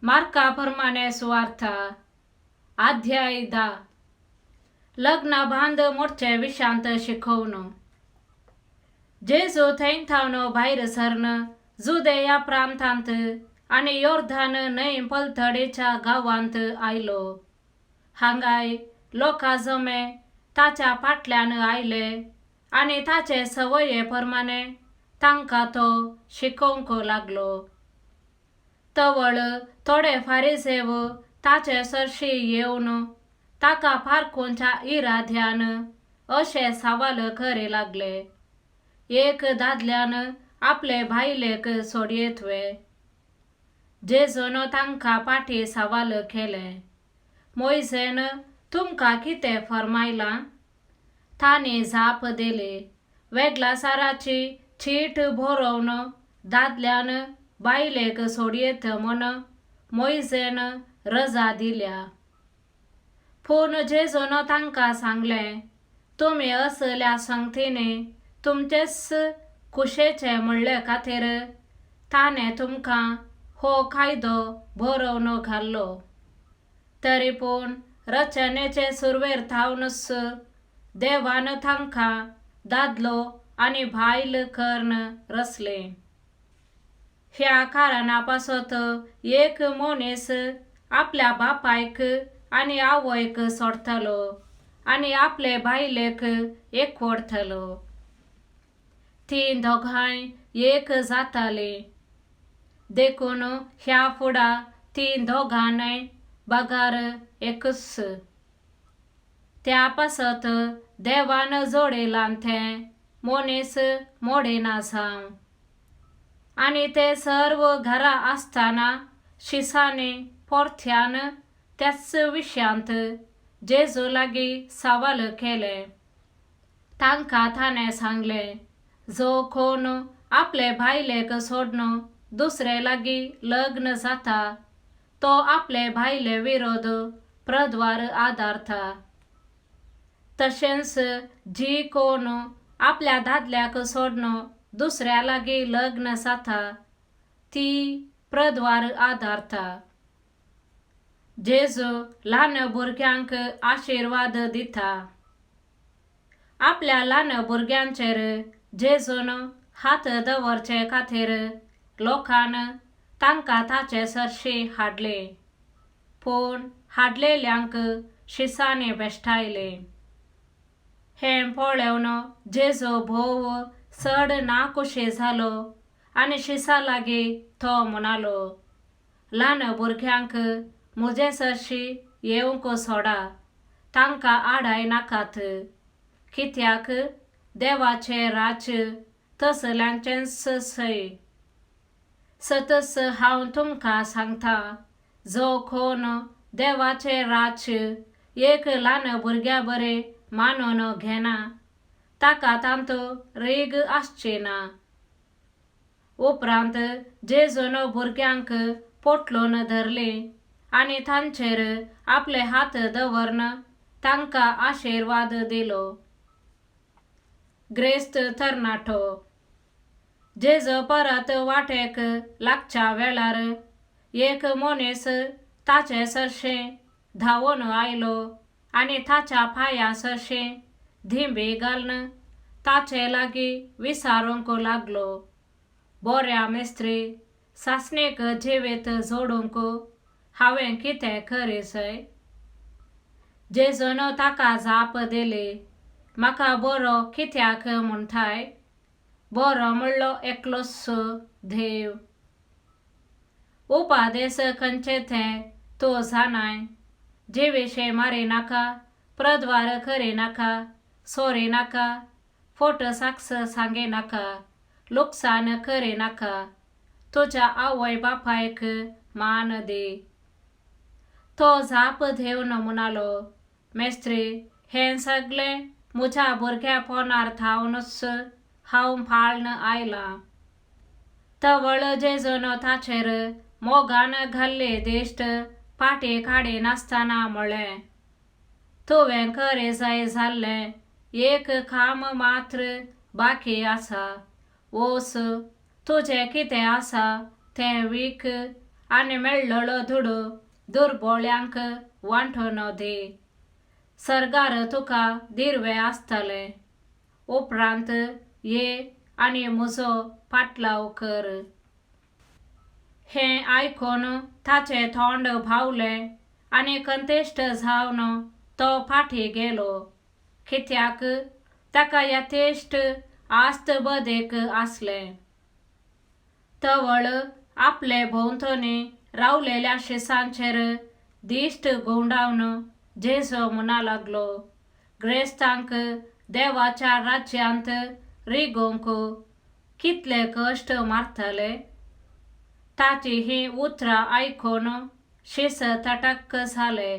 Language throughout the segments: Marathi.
मार्का प्रमाणे सुवार्थ अध्याय 10 लग्न बांध मोठे विशांत शिकवण जेजू थैन थावनो भायर सरण जुदेया प्रांतांत आणि योर्धान न्हंय पलतडेच्या गावांत आयलो. हांगाय लोका जमे ताच्या फाटल्यान आयले आणि ताचे सवये प्रमाणे तांकां तो शिकोवंक लागलो. तवळ थोडे फारिसेव ताचे सरशी येवन ताका पारखूंच्या इराद्यान अशे सवाल करे लागले. एक दादल्यान आपले भायलेक सोडयेतवे. जेजून तांकां फाटीं सवाल केले. मोइसेन तुमकां कितें फरमायलां? तांणी जाप दिली. वेगलासाराची चीट बरोवन दादल्यान बायलेक सोडयेत म्हूण मोइसेन रजा दिल्या. पूण जेजून तांकां सांगलें, तुमी असल्या संगतींनी तुमचेच कुशेचे म्हणले खातीर ताणें तुमकां हो कायदो बरोवन घाल्लो. तरी पूण रचनेचे सुरवेर थावनच देवान तांकां दादलो आनी बायल करून रचले. ह्या कारणापासत एक मनीस आपल्या बापायक आनी आवयक सोडतलो आनी आपले बायलेक एकवडतलो. ती दोगांय एक जाताली. देखून ह्या फुडा ती दोगांय बागार एकच. त्या पासत देवान जोडिलां तें मनीस मोडिना जावं. आनी ते सर्व घरा आसतना शिसांनी पोरथ्यान त्याच विशयांत जेजू लागीं सवाल केले. तांकां ताणें सांगलें, जो कोण आपले बायलेक सोडून दुसरे लागीं लग्न जाता तो आपले बायले विरोध प्रद्वार आदारता. तशेंच जी कोण आपल्या दादल्याक सोडून दुसऱ्या लागीं लग्न जाता ती प्रद्वार आदारता. जेजू ल्हान भुरग्यांक आशिर्वाद दिता. आपल्या ल्हान भुरग्यांचेर जेजून हात दवरचे खातीर लोकान तांकां ताचे सरशी हाडली. पूण हाडलेल्यांक शिसांनी बेश्टायली. हें पळोवन जेजू भोव चड नाखुशी जालो आनी शिसां लागीं तो म्हणालो, ल्हान भुरग्यांक म्हजे सरशी येवंक सोडा, तांकां आडाय नाकात. कित्याक देवाचें राज्य तसल्यांचेंच सै. सतच हांव तुमकां सांगतां, जो कोण देवाचें राज्य एक ल्हान भुरग्या बरें मानून घेना ताका तांतो रीग आसची ना. उपरांत जेजून भुरग्यांक पोटलून धरली आनी तांचेर आपले हात दवरून तांकां आशिर्वाद दिलो. ग्रेस्त तरणाटो. जेजू परत वाटेक लागच्या वेळार एक मनीस ताचे सरशें धांवून आयलो आनी ताच्या पांयां सरशीं धिंबी घालून ताचे लागीं विचारूंक लागलो, बऱ्या मेस्त्री, सासणेक जिवीत जोडूंक हांवें कितें करीसय? जेजून ताका जाप दिली, म्हाका बरो कित्याक म्हणटाय? बरो म्हणलो एकलोच देव. उपादेश खंयचे तें तूं जाणाय. जिवीशे मारी नाका, प्रद्वार करी नाका, सोरी नाका, फोट साक्ष सांगी नाका, लुकसाण करी नाका, तुज्या आवय बापायक मान दी. तो जाप दिवन म्हणालो, मेस्त्री, हें सगळें म्हज्या भुरगेपणार थावनच हांव पाळन आयलां. तवळ जेजून ताचेर मोगान घाल्ली दिश्ट फाटीं काडी नासतना म्हळें, तुवें करी जाय जाल्लें एक काम मात्र बाकी आसा. वच, तुजें कितें आसा तें वीक आणि मेळ्ळलो धुडो दुर्बळ्यांक वांठो दे. सरगार तुका दिरवे आसतले. उपरांत ये आणि म्हजो पाटलाव कर. हें आयकून ताचे तोंड भावले आणि कंतेश्ट जावन तो फाटी गेलो, कित्याक ताका यथेश्ट आस्त बदेक आसले. तवळ आपले भोंवतणी रावलेल्या शिसांचेर दिश्ट गोंडावन जेजू म्हणा लागलो, ग्रेस्तांक देवाच्या राज्यांत रिगोंक कितले कश्ट मारतले. ताची ही उतरां आयकून शिस तटक्क जाले.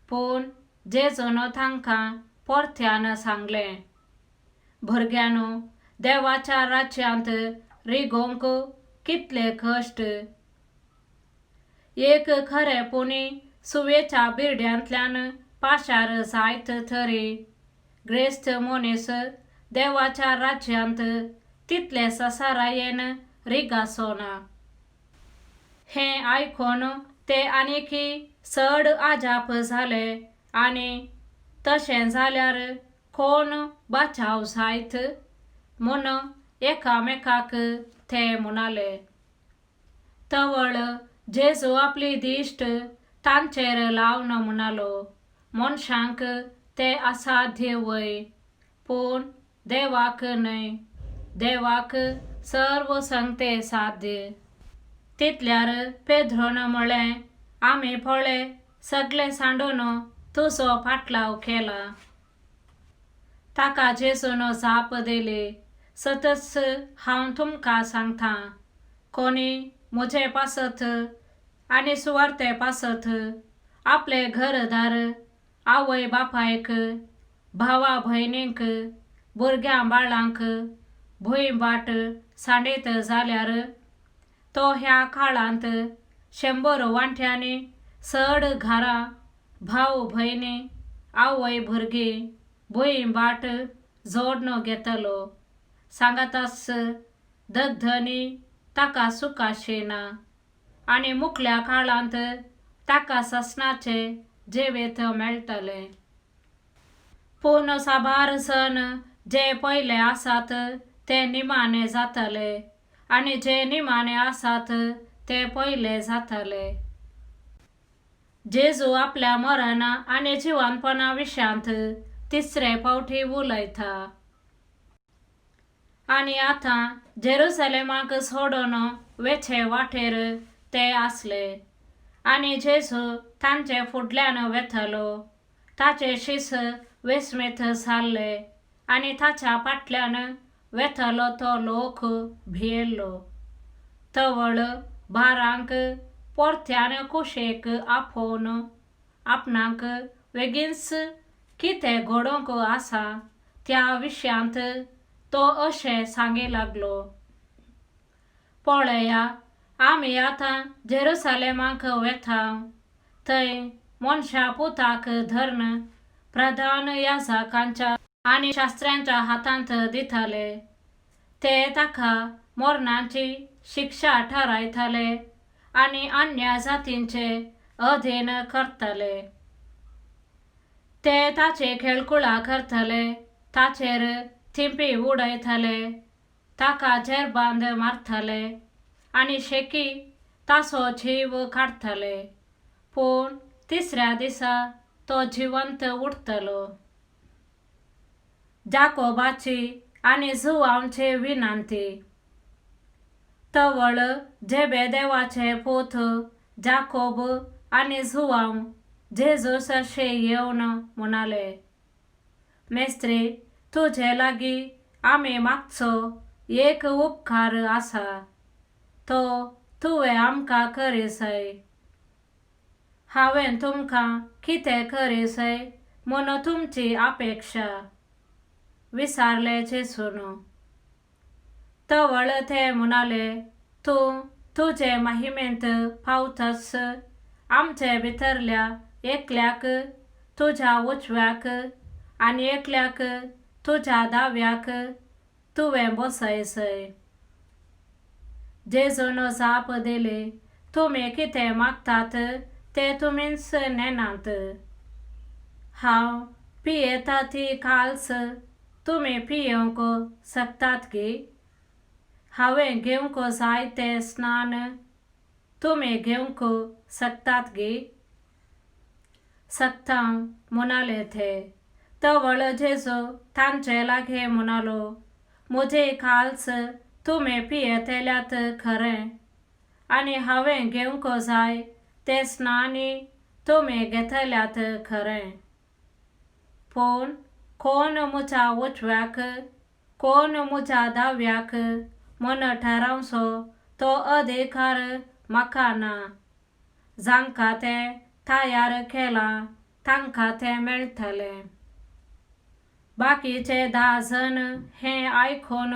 पूण जेजून तांकां परत्यान सांगलें, भुरग्यांनो, देवाच्या राज्यांत रिगोंक कितले कश्ट. एक खरेपणी सुवेच्या बिरड्यांतल्यान पाशार जायत तरी ग्रेस्त मनीस देवाच्या राज्यांत तितले ससारायेन रिगासोना. हें आयकून ते आनीकी चड आजाप जाले आणि तशें जाल्यार कोण बचाव जायत म्हूण एकामेकाक ते म्हणाले. तवळ जेजू आपली दिश्ट तांचेर लावन म्हणालो, मनशांक ते असाध्य वय, पूण देवाक न्हय. देवाक सर्व संगते साध्य. तितल्यार पेद्रोन म्हळें, आमी पळय सगळे सांडून तुजो पाटलाव केला. ताका जेजून जाप दिली, सतच हांव तुमकां सांगतां, कोणी म्हजे पासत आनी सुवार्ते पासत आपले घरदार, आवय बापायक, भावा भयणींक, भुरग्यां बाळांक भुंयबाट सांडीत जाल्यार तो ह्या काळांत 100 वांट्यांनी चड घरां, भाव भयणी, आवय भुरगीं भुंयबाट जोडून घेतलो. सांगातास दगधनी ताका सुखाशी ना, आणि मुखल्या काळांत ताका ससनाचे जिवीत मेळटले. पूण साबार जण जे पयले आसात ते निमाणे जातले, आणि जे निमाणे आसात ते पयले जातले. जेजू आपल्या मरणा आणि जिवंतपणा विशयांत तिसरे फावटी उलयता. आणि आतां जेरुसलेमाक सोडून वेचे वाटेर ते आसले, आणि जेजू तांचे फुडल्यान वेतलो. ताचे शिस विस्मीत जाल्ले, आणि ताच्या फाटल्यान वेतलो तो लोक भियेल्लो. तवळ बारांक परत्यान कुशेक आपोवन आपणाक बेगीनच कितें घडोवंक आसा त्या विशयांत तो अशें सांगूंक लागलो, पळया, आमी आतां जेरुसलेमाक वेतांव. थंय मनशा पुताक धरून प्रधान याजकांच्या आणि शास्त्र्यांच्या हातांत दितले. ते ताका मरणाची शिक्षा ठरयतले आणि अन्य जातींचे अधीन करतले. ते ताची खेळकुळा करतले, ताचेर थिंपी उडयतले, ताका जेरबांद मारतले आणि शेकी ताचो जीव काडतले. पूण तिसऱ्या दिसा तो जिवंत उठतलो. जाकोबाची आणि जुवांची विनंती. तवळ जेबेदेवाचे पूत जाकोब आणि जुवांव जेजू सरशी येवन म्हणाले, मेस्त्री, तुजे लागीं आमी मागचो एक उपकार आसा, तो तुवें आमकां करीसय. हांवें तुमकां कितें करीसय म्हूण तुमची अपेक्षा. विचारले जेजून. तवळ ते म्हणाले, तूं तुजे महिमेंत पावतस आमचे भितरल्या एकल्याक तुज्या उजव्याक आणि एकल्याक तुज्या दाव्याक तुवें बसयसय. जेजून जाप दिली, तुमी कितें मागतात ते तुमीच नेनात. हांव पियेता ती काल्स तुमी पियोंक शकतात की? हांवें घेवंक जाय तें स्नान तुमी घेवंक शकतात की? सक्तां म्हणाले ते. तवळ जेजू तांचे लागे म्हणालो, म्हजे काल्स तुमी पियेतल्यात खरें, आनी हांवें घेवंक जाय तें स्नानी तुमी घेतल्यात खरें. पूण कोण म्हज्या उजव्याक कोण म्हज्या दाव्याक म्हूण थारावचो तो अधिकार म्हाका ना. जांकां तें तयार केलां तांकां तें मेळटलें. बाकीचे 10 जण हें आयकून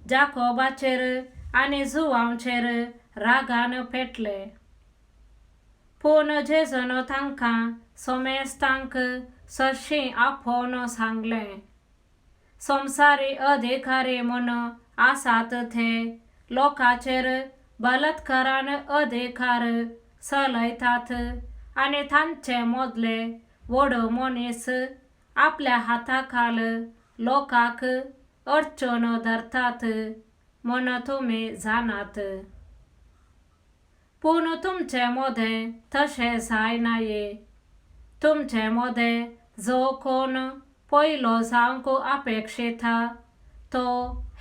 जाकोबाचेर आनी जुवांचेर रागान पेटले. पूण जेजून तांकां सोमेस्तांक सरशीं आपोवन सांगलें, संवसारी अधिकारी म्हूण आसात ते लोकांचेर बलात्कारान अधिकार चलयतात आनी तांचे मदले व्हड मनीस आपल्या हाताखाल लोकांक अडचून धरतात म्हूण तुमी जाणात. पूण तुमचे मदें तशें जायनाये. तुमचे मदें जो कोण पयलो जावंक अपेक्षिता तो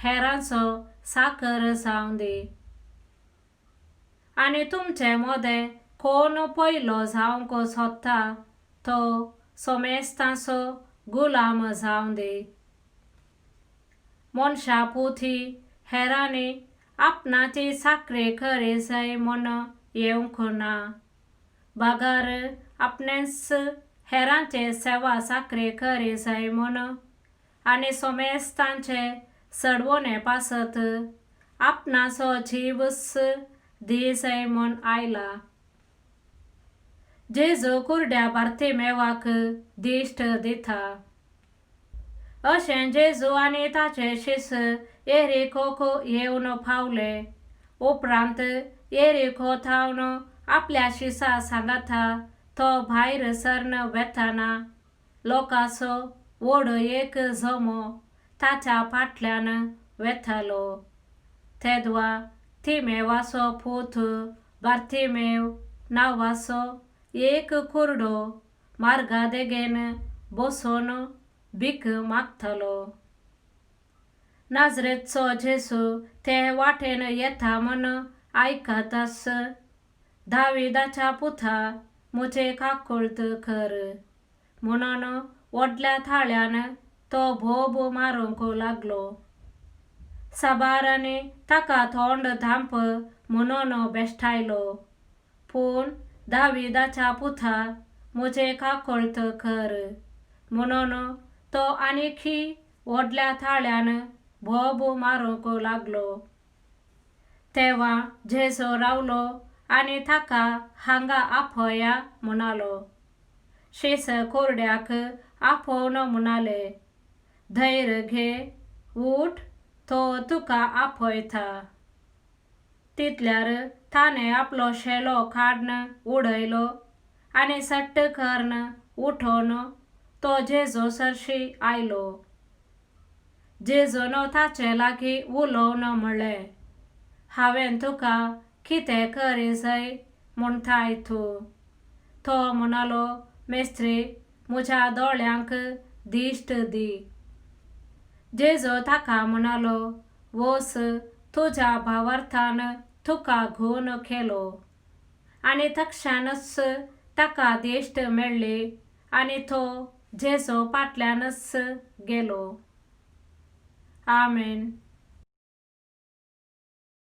हेरांचो चाकर जावं दी. आनी तुमचे मदें कोण पयलो जावंक सोदता तो सोमेस्तांचो गुलाम जावं दी. मनशा पुती हेरांनी आपणाची चाकरी करी जाय म्हूण येवंक ना. बागार आपणेच हेरांचे सेवा चाकरी करी जाय म्हूण आनी सोमेस्तांचे चडवणे पासत आपणाचो जीवच दी जाय म्हूण आयला. जेजू कुरड्या बार्तिमेवाक दिश्ट दिता. अशें जेजू आनी ताचे शिश्य येरिकोक येवन पावले. उपरांत येरिको थावन आपल्या शिश्यां सांगता तो भायर सरून वेतना लोकांचो व्हड एक जमो ताच्या फाटल्यान वेतालो. तेदवा तिमेवाचो पूत बार्तिमेव नांवाचो एक कुरडो मार्गादेगेन बसून भीक मागतालो. नाजरेतचो जेजू ते वाटेन येता म्हूण आयकताच दाविदाच्या पुता म्हजे काकूळट कर म्हणून व्हडल्या थाळ्यान तो भोब मारूंक लागलो. साबारांनी ताका तोंड धांप म्हणून बेश्टायलो. पूण दाविदाच्या पुता म्हजे काकूळट कर म्हणून तो आनीकी व्हडल्या थाळ्यान भोब मारूंक लागलो. तेव्हा जेजू रावलो आनी ताका हांगा आपया म्हणालो. शिश्य कुरड्याक आपोवन म्हणाले, धैर्य घे, उठ, तो तुका आपयता. तितल्यार ताणें आपलो शेलो काडून उडयलो आनी सट्ट करून उठोन तो जेजू सरशी आयलो. जेजून ताचे लागीं उलोवन म्हणलें, हांवें तुका कितें करी जाय म्हणटाय तूं? तो म्हणालो, मेस्त्री, म्हज्या दोळ्यांक दिश्ट दी. जेजू ताका म्हणालो, वच, तुज्या भावार्थान तुका घूण केलो. आनी तक्षणच ताका दिश्ट मेळ्ळी आनी तो जेजू फाटल्यानच गेलो. आमेन.